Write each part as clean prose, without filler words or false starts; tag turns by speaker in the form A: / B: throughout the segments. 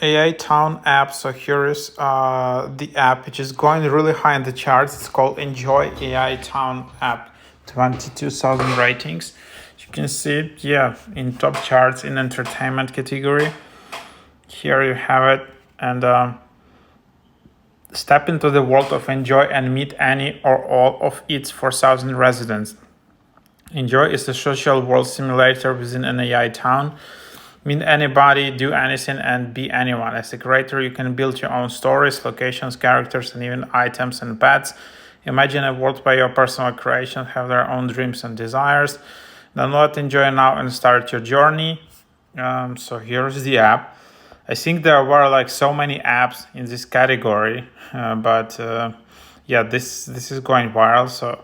A: AI Town app. So here is the app which is going really high in the charts. It's called Enjoy AI Town app, 22,000 ratings. You can see it, yeah, in top charts in entertainment category. Here you have it, and step into the world of Enjoy and meet any or all of its 4,000 residents. Enjoy is a social world simulator within an AI town. Meet anybody, do anything, and be anyone. As a creator, you can build your own stories, locations, characters, and even items and pets. Imagine a world where your personal creations have their own dreams and desires. Download Enjoy now and start your journey. So here's the app. I think there were like so many apps in this category, but yeah, this is going viral. So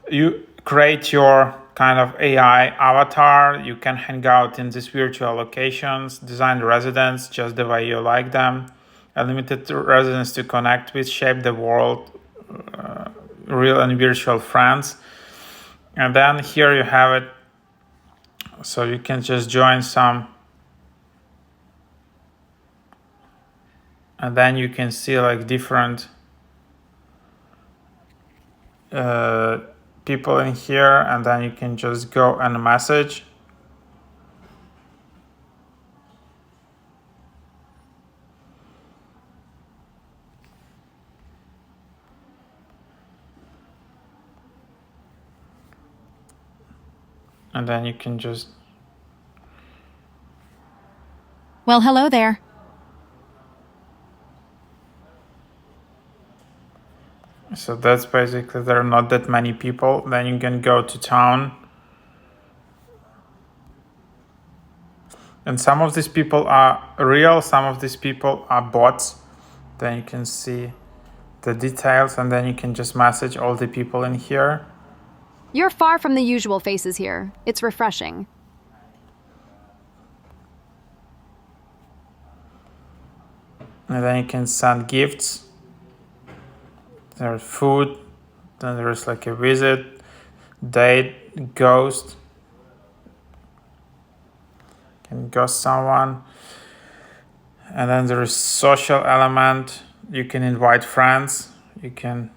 A: you create your kind of AI avatar. You can hang out in these virtual locations, design residents just the way you like them, unlimited residents to connect with, shape the world, real and virtual friends. And then here you have it. So you can just join some, and then you can see like different people in here, and then you can just go and message. And then you can just,
B: well, hello there.
A: so that's basically, there are not that many people. Then you can go to town. And some of these people are real, some of these people are bots. Then you can see the details, and then you can just message all the people in here.
B: You're far from the usual faces here. It's refreshing.
A: And then you can send gifts. There's food. Then there's like a visit, date, ghost. You can ghost someone. And then there is social element. You can invite friends. You can.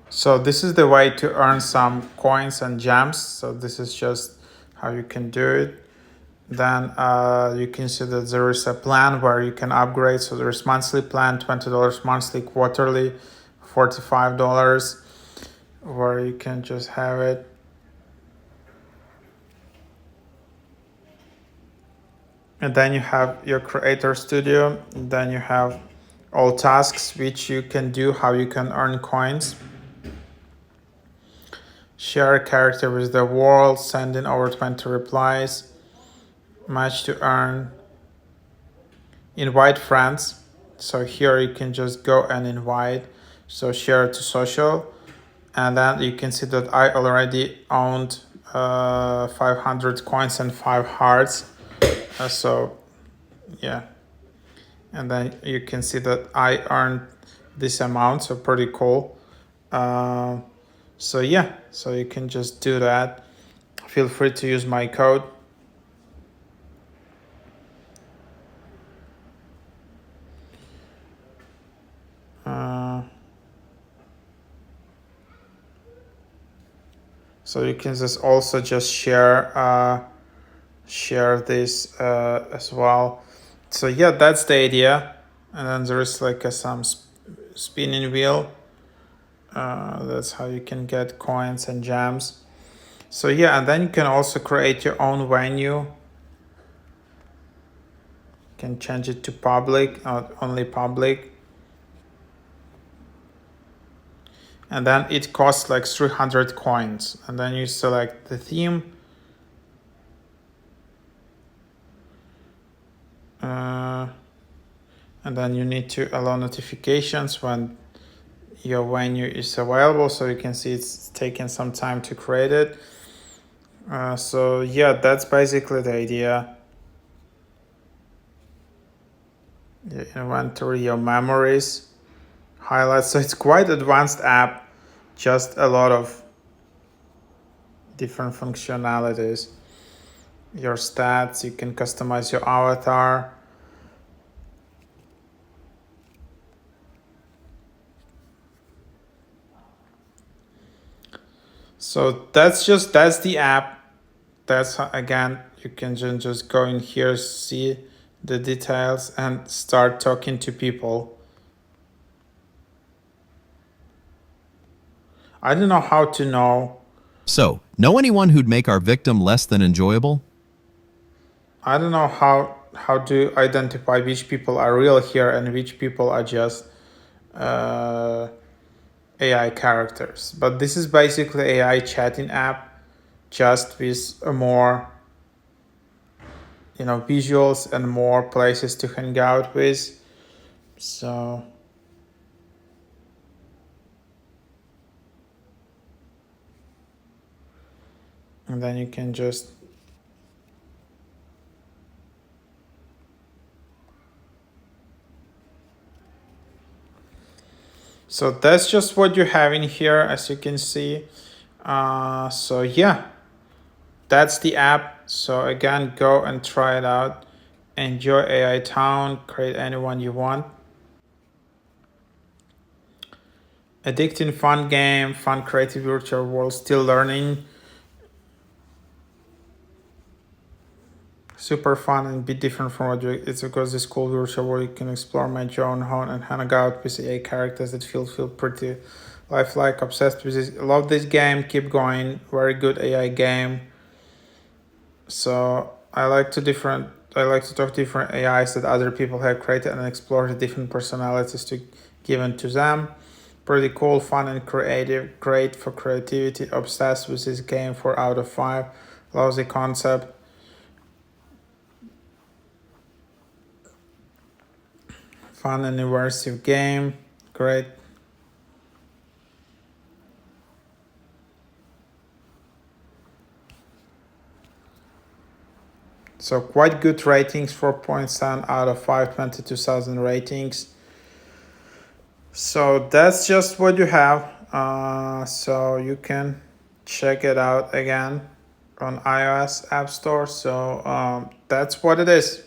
A: So this is the way to earn some coins and gems. So this is just how you can do it. Then you can see that there is a plan where you can upgrade. So there's monthly plan, $20 monthly, quarterly, $45, where you can just have it. And then you have your creator studio. And then you have all tasks which you can do, how you can earn coins. Share a character with the world, send in over 20 replies, match to earn, invite friends. So here you can just go and invite, so share to social. And then you can see that I already owned 500 coins and 5 hearts. So yeah, and then you can see that I earned this amount, so pretty cool. So yeah, so you can just do that. Feel free to use my code. So you can just also just share this as well. So yeah, that's the idea. And then there is like some spinning wheel. That's how you can get coins and gems. So yeah, and then you can also create your own venue. You can change it to public, only public. And then it costs like 300 coins. And then you select the theme. And then you need to allow notifications when your venue is available, so you can see it's taking some time to create it. So yeah, that's basically the idea. Your inventory, your memories, highlights. So it's quite advanced app, just a lot of different functionalities. your stats. You can customize your avatar. So that's the app. That's again, you can just go in here, see the details, and start talking to people. I don't know how to know.
C: So, know anyone who'd make our victim less than enjoyable?
A: I don't know how to identify which people are real here and which people are just AI characters. But this is basically AI chatting app, just with a more visuals and more places to hang out with. So and then you can just so that's just what you have in here, as you can see. So yeah, that's the app. So again, go and try it out. Enjoy AI Town, create anyone you want. Addicting fun game, fun creative virtual world, still learning. Super fun and bit different from what it's because this cool virtual world you can explore, make your own home and hang out with AI characters that feel pretty lifelike. Obsessed with this, love this game, keep going, very good AI game. So I like to talk to different AIs that other people have created and explore the different personalities to given to them. Pretty cool, fun and creative, great for creativity. Obsessed with this game, 4 out of 5. Loves the concept. Fun and immersive game, great. So quite good ratings, 4.7 out of 5, 22,000 ratings. So that's just what you have. So you can check it out again on iOS App Store. So that's what it is.